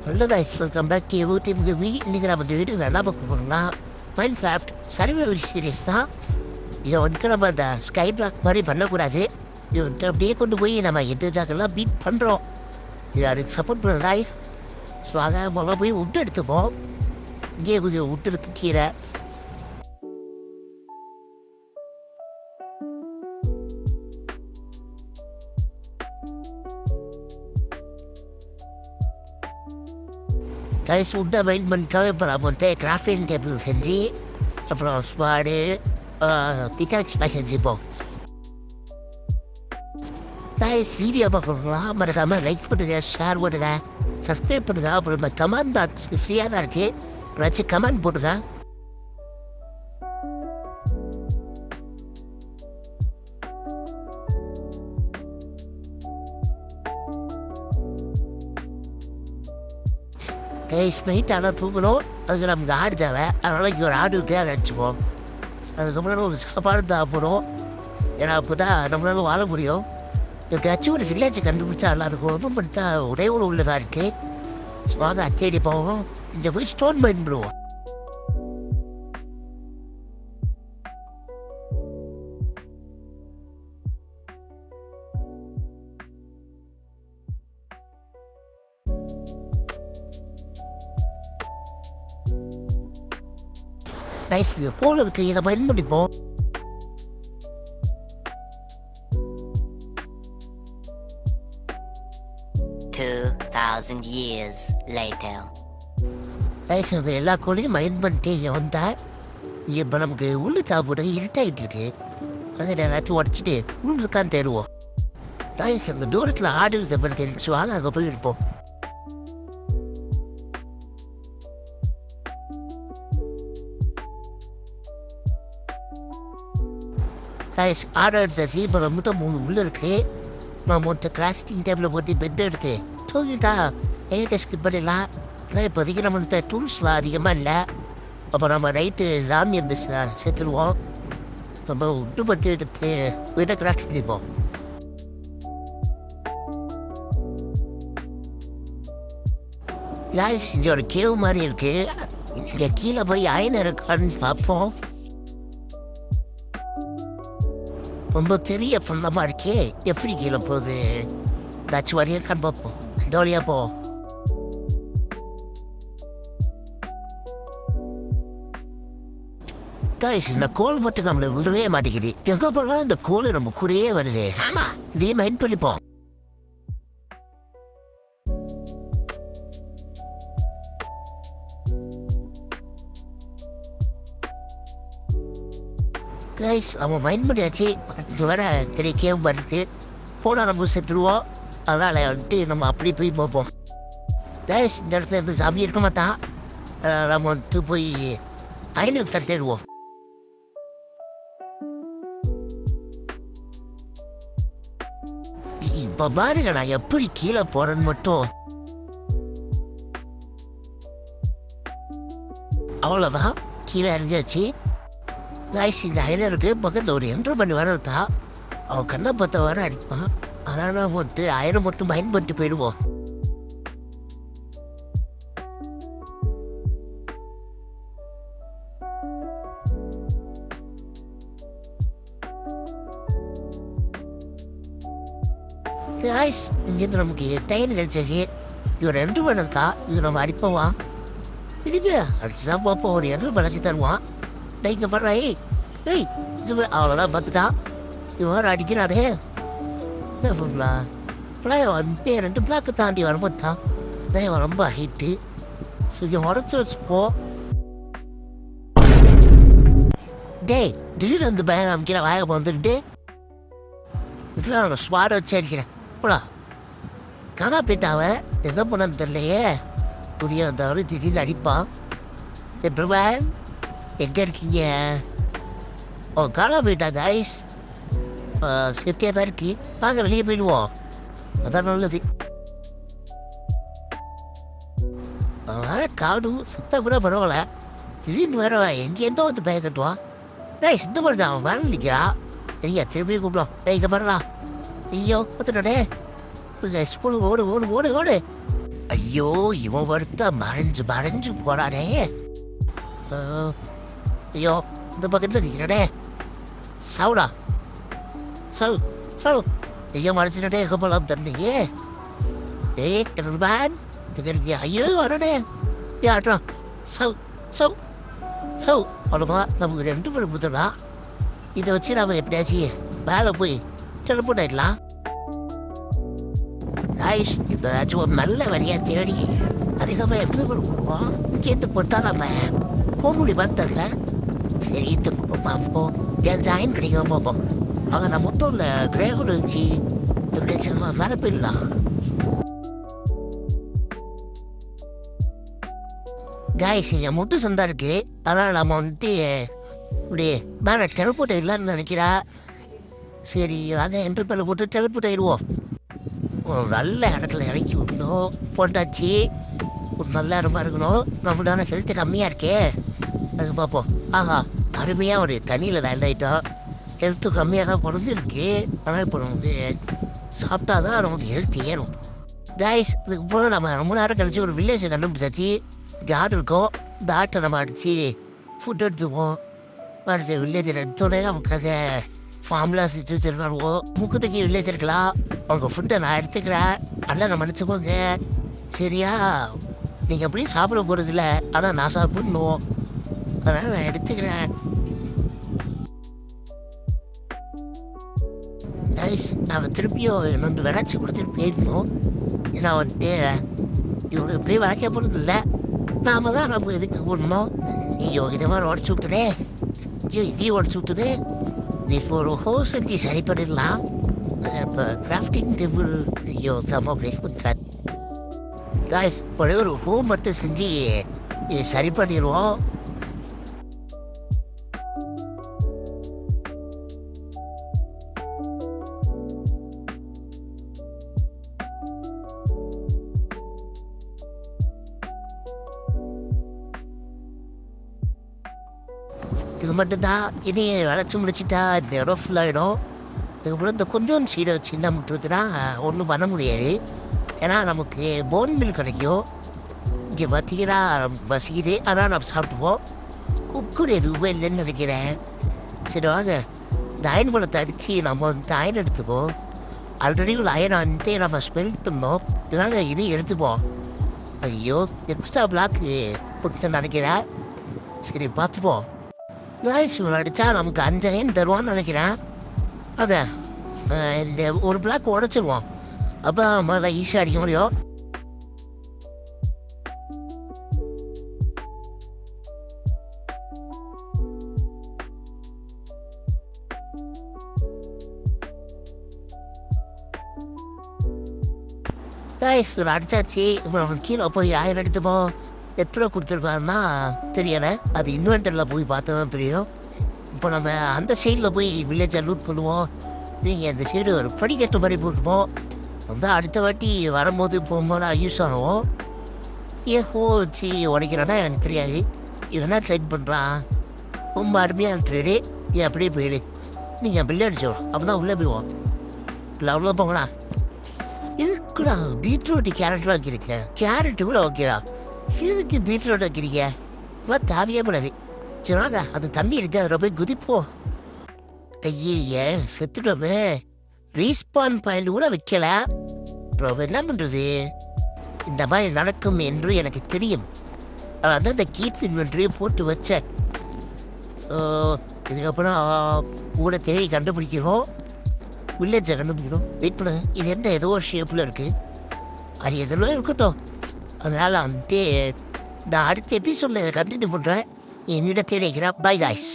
நல்லதா welcome back to YouTube இன்றைக்கி நம்ம இந்த வீடியோ என்ன பார்க்க போகிறோம்னா மைண்ட் கிராஃப்ட் சர்வைவல் சீரியஸ் தான். இதை வந்துட்டு நம்ம இந்த ஸ்கை பிளாக் மாதிரி பண்ணக்கூடாது. இது வந்துட்டு அப்படியே கொண்டு போய் நம்ம எட்டுலாம் பீட் பண்ணுறோம். இது அதுக்கு சப்போர்ட் பண்ணுறா. ஸோ அதை முதல்ல போய் விட்டு எடுத்துப்போம். இங்கேயே கொஞ்சம் விட்டு இருக்கு கீரை. கைஸ் உட்டை மைண்ட் பண்ணிக்காக இப்போ நம்ம வந்துட்டு கிராஃப்டிங் டேபிள் செஞ்சு அப்புறம் ஸ்பாடு பிகாக்ஸ் செஞ்சுப்போம். கைஸ் வீடியோ பார்க்கலாம் மறக்காமல் லைக் பண்ணுங்க, ஷேர் பண்ணுங்க, சப்ஸ்கிரைப் பண்ணுங்க. அப்புறம் கமெண்ட் பாக்ஸ் ஃப்ரீயாக தான் இருக்குது, ஏதாச்சும் கமெண்ட் போட்டுங்க. கைஸ் நைட் ஆனால் தூங்கணும், அதுக்கு நமக்கு ஆடு தேவை. அதனால் இங்கே ஒரு ஆடு விட்டு அதை அடிச்சுப்போம். அதுக்கப்புறம் ஒரு சாப்பாடு தேவைப்படும். ஏன்னா அப்போ தான் நம்மளால வாழ முடியும். எப்படியாச்சும் ஒரு வில்லேஜை கண்டுபிடிச்சா நல்லாயிருக்கும். ரொம்ப பண்ணிட்டா ஒரே ஒரு உள்ளதாக இருக்குது. ஸோ வாங்க தேடி போவோம். இங்கே போய் ஸ்டோன் மைண்ட் பண்ணுவோம். நைஸ், இது கோல் இருக்கு, இதை பயன்படுத்திப்போம். நைஸ், அது எல்லா கோலையும் பயன்படுத்தி இங்கே வந்தால் இப்போ நமக்கு உள்ளு சாப்பிட இருட்டாகிட்டு இருக்கு. அதை எல்லாத்தையும் உடச்சிட்டு உள்ள இருக்கான்னு தேடுவோம். நைஸ், அந்த தூரத்தில் ஆடு தெரிஞ்சு வாங்க அங்கே போய் இருப்போம். கைஸ் ஆர்டர் சசி இப்போ ரொம்ப 3 உள்ளே இருக்குது. நம்ம மொத்த கிராஃப்டிங் டேபிளில் போட்டு பெட் எடுத்து தூங்கிட்டா என்கிட்ட ஸ்கிப் பண்ணிடலாம். ஆனால் இப்போதைக்கு நம்மள்கிட்ட டூல்ஸ்லாம் அதிகமாக இல்லை. அப்போ நம்ம நைட்டு சாமி இருந்துச்சுன்னா சேர்த்துருவோம். நம்ம விட்டு பட்டு எடுத்து வீட்டை கிராஃப்ட் பண்ணிப்போம். கைஸ் இங்கே ஒரு கேவ் மாதிரி இருக்குது. இங்கே கீழே போய் அயன் இருக்கான்னு பார்ப்போம். ரொம்ப பெரிய ஃபுல்லமாக இருக்கே, எப்படி கீழே போகுது? ஏதாச்சும் வழி இருக்கான்னு பார்ப்போம். இந்த வழியாக போ. கைஸ் இந்த கோல் மட்டும் நம்மளை விடவே மாட்டேங்குது. எங்கே போனாலும் இந்த கோல் நம்ம கூடயே வருது. ஆமாம், இதே மைண்ட் பண்ணிப்போம். கைஸ் அவன் மைண்ட் பண்ணியாச்சு. இது வேற பெரிய கேவ் பண்ணிட்டு போனால் நம்ம செத்துருவோம். அதனால் வந்துட்டு நம்ம அப்படி போய் பார்ப்போம். கைஸ் இந்த இடத்துல இருந்து சாமி இருக்க மாட்டான். நம்ம வந்துட்டு போய் ஐநூறு தேடுவோம். இப்போ பாருங்க நான் எப்படி கீழே போகிறேன்னு மட்டும். அவ்வளோதான், கீழே இறங்கியாச்சு. கைஸ் இந்த அயனருக்கு பக்கத்தில் ஒரு என்ட்ரு பண்ணி வரட்டா அவன் கண்ணை பார்த்த வர அடிப்பான். அதனால் போட்டு அயனை மட்டும் பயன்படுத்தி போயிடுவோம். கைஸ் இங்கேருந்து நமக்கு டைன் கிடைச்சது. இது ஒரு என்ட்ரு பண்ணக்கா, இது நம்ம அடிப்போவா திருப்பி அடிச்சுதான் பார்ப்போம். ஒரு என்ட்ரு பழச்சி தருவான். இங்கே பாரு, ஏய் இது அவ்வளோதான் பார்த்துட்டா. இவன் அடிக்கிறாரே என்ன பண்ணலாம்? பேர் 2 பிளாக்கு தாண்டி வரமாட்டான். இவன் ரொம்ப ஹைட்டு. ஸோ இங்கே உடச்சி வச்சுப்போ. டேய் திடீர்னு வந்து பயம் அமைக்கிற வாய வந்துட்டு இதெல்லாம் அவனை ஸ்வாட வச்சு அடிக்கிறேன். போடா காணா போயிட்டாவன், எங்கே போனான்னு தெரியலையே. புரிய வந்தவரை திடீர்னு அடிப்பான். பிரபான் எங்கே இருக்கீங்க? ஓ காணா போயிட்டா. கைஸ் சேஃப்டியாக தான் இருக்கு. வாங்க வெளியே போயிடுவோம், அதான் நல்லது. காடு சுத்த கூட பரவாயில்ல. திடீர்னு வேற எங்கேருந்தோ வந்து பய கட்டுவான். கைஸ் இந்த மாதிரி அவன் வேலை நிற்கிறா. ஐயா திரும்பி கூப்பிடும். இங்கே பாருலாம். ஐயோ பார்த்துட்டே ஸ்கூலுக்கு ஓடு ஓடு ஓடு ஓடு. ஐயோ இவன் ஒருத்த மறைஞ்சு மறைஞ்சு போறானே. ஐயோ இந்த பக்கத்தில் நிற்கிறனே. சவுடா சவு சவு ஐயோ மறைச்சினே எங்கே போகலாம் தெரியலையே. மேன் ஐயோ வரனே யாட்டம் சவு சவு சவு அவ்வளோவா நமக்கு 2 பேர் புத்தனா. இதை வச்சு நம்ம எப்படியாச்சும் மேலே போய் டெலிபோர்ட் ஆகிடலாம். ஆயிஷ் ஏதாச்சும் ஒரு நல்ல வழியாக தேடி அதுக்கப்புறம் எப்படி போடுவோம். கேட்டு போட்டா நம்ம போக முடியுமா தெரியல. சரி திரும்ப பார்ப்போம். என் ஜாயின் கிடைக்காம பார்ப்போம். அங்கே நான் மட்டும் இல்லை கிரேகோட வச்சு எப்படியாச்சும் நம்ம மேலே போயிடலாம். காய்ஸ் என் முட்டு சந்தா இருக்கு. அதனால் நம்ம வந்துட்டு இப்படி மேலே டெலிபோர்ட் ஆகிடலான்னு நினைக்கிறா. சரி அதை என்ட்ரு பேரில் போட்டு டெலிபோர்ட் ஆகிடுவோம். ஒரு நல்ல இடத்துல இறக்கி விடணும். போட்டாச்சு ஒரு நல்ல இடமா இருக்கணும். நம்மளான ஹெல்த்து கம்மியாக இருக்கே அது பார்ப்போம். ஆஹா அருமையாக ஒரு தண்ணியில் லேண்ட் ஆகிட்டோம். ஹெல்த்து கம்மியாக தான் பிறந்திருக்கு. ஆனால் இப்போ வந்து சாப்பிட்டா தான் நமக்கு ஹெல்த் ஏறும். காய்ஸ் இதுக்கப்புறம் நம்ம ரொம்ப நேரம் கழிச்சு ஒரு வில்லேஜை கண்டுபிடிச்சாச்சு. இங்கே ஆடு இருக்கோம். இந்த ஆட்டை நம்ம அடித்து ஃபுட் எடுத்துக்குவோம். மறுபடி வில்லேஜில் எடுத்தோடனே நமக்காக ஃபார்ம்லாம் செஞ்சு வச்சுருக்காருவோம். முக்கத்துக்கு வில்லேஜ் இருக்கலாம். அவங்க ஃபுட்டை நான் எடுத்துக்கிறேன். நல்லா நான் மன்னிச்சுக்கோங்க சரியா. நீங்கள் எப்படியும் சாப்பிட போகிறதில்ல. ஆனால் நான் சாப்பிடணும். அதனால் நான் எடுத்துக்கிறேன். நான் திருப்பியும் இன்னொன்று விளைச்சி கொடுத்துட்டு போயிடணும். ஏன்னா வந்துட்டு இவங்க எப்படியும் விளைக்க போகிறது இல்லை. நாம தான் நம்ம எதுக்கு போடணும். ஐயோ இதை மாதிரி உடச்சி விட்டுனே. ஐயோ இதையும் உடச்சி விட்டுனே. இப்போ ஒரு ஹோஸ் வச்சு சரி பண்ணிடலாம். இப்போ கிராஃப்டிங் டேபிள் ஐயோ செம்ம பிளேஸ்மெண்ட் கார்டு. காய்ஸ் ஒரே ஒரு ஹோம் மட்டும் செஞ்சு இது சரி பண்ணிடுவோம். இது மட்டும்தான். இனி வளைச்சி முடிச்சுட்டா இந்த இடம் ஃபுல்லாகிடும். இதுக்கப்புறம் இந்த கொஞ்சம் சீடை சின்ன முட்டுறதுனா ஒன்றும் பண்ண முடியாது. ஏன்னா நமக்கு போன் மில் கிடைக்கும். இங்கே பார்த்தீங்கன்னா பசிக்குது. ஆனால் நம்ம சாப்பிட்டுவோம். குக்கர் எதுவுமே இல்லைன்னு நினைக்கிறேன். சரி வாங்க இந்த அயன் பழத்தை அடித்து நம்ம வந்து அயன் எடுத்துப்போம். ஆல்ரெடி ஒரு அயனை வந்துட்டு நம்ம ஸ்மெல் பண்ணோம். இதனால் இதையும் எடுத்துப்போம். ஐயோ எக்ஸ்ட்ரா பிளாக்கு போட்டு நினைக்கிறேன். சரி பார்த்துப்போம். இவன் அடித்தா நமக்கு 5 அயன் தருவான்னு நினைக்கிறேன். ஓகே இந்த ஒரு பிளாக் உடச்சிருவோம். அப்போ முதல்ல ஈஸியாக அடிக்க முடியும். இவன் அடித்தாச்சு. இப்போ அவன் கீழே போய் 1000 எடுத்துப்போம். எத்தனை கொடுத்துருக்காருன்னா தெரியலை. அது இன்வென்டரில் போய் பார்த்தோம் தெரியும். இப்போ நம்ம அந்த சைடில் போய் வில்லேஜை லூட் பண்ணுவோம். நீங்கள் அந்த சைடு ஒரு படிக்கட்டு மாதிரி போட்டுப்போம். வந்து அடுத்த வாட்டி வரும்போது போகும்போது யூஸ் ஆகும். ஏஹோ வச்சு உடைக்கிறானா எனக்கு தெரியாது. இதெல்லாம் ட்ரைட் பண்ணுறான். ரொம்ப அருமையாக ட்ரேடு. ஏன் அப்படியே போயிடு. நீங்கள் பில்லு அடிச்சோம் அப்போ தான் உள்ளே போய்வோம். இல்லை அவ்வளோ போங்களா. இதுக்குடா பீட்ரூட் கேரட்லாம் வைக்கிறீங்க. கேரட்டு கூட ஓகேடா. இதுக்கு பீட்ரூட் வைக்கிறீங்க. இவ்வளோ தேவையே கூடாது. சரி வாங்க அது தண்ணி இருக்கு. அதில் போய் குதிப்போம். ஐயே செத்துட்டோமே. ரீஸ்பான் பாயிண்ட் கூட வைக்கல. அப்புறம் என்ன பண்ணுறது. இந்த மாதிரி நடக்கும் என்று எனக்கு தெரியும். அதான் இந்த கீப் இன்வென்ட்ரியை போட்டு வச்சேன். இதுக்கப்புறம் கூட தேடி கண்டுபிடிக்கிறோம். வில்லேஜை கண்டுபிடிக்கணும். வெயிட் பண்ணுங்க. இது என்ன ஏதோ ஒரு ஷேப்பில் இருக்குது. அது எதில் இருக்கட்டும். அதனால் வந்துட்டு நான் அடுத்த எபிசோடில் இதை கண்டினியூ பண்ணுறேன். என்னிட தேடி வைக்கிறேன். By guys.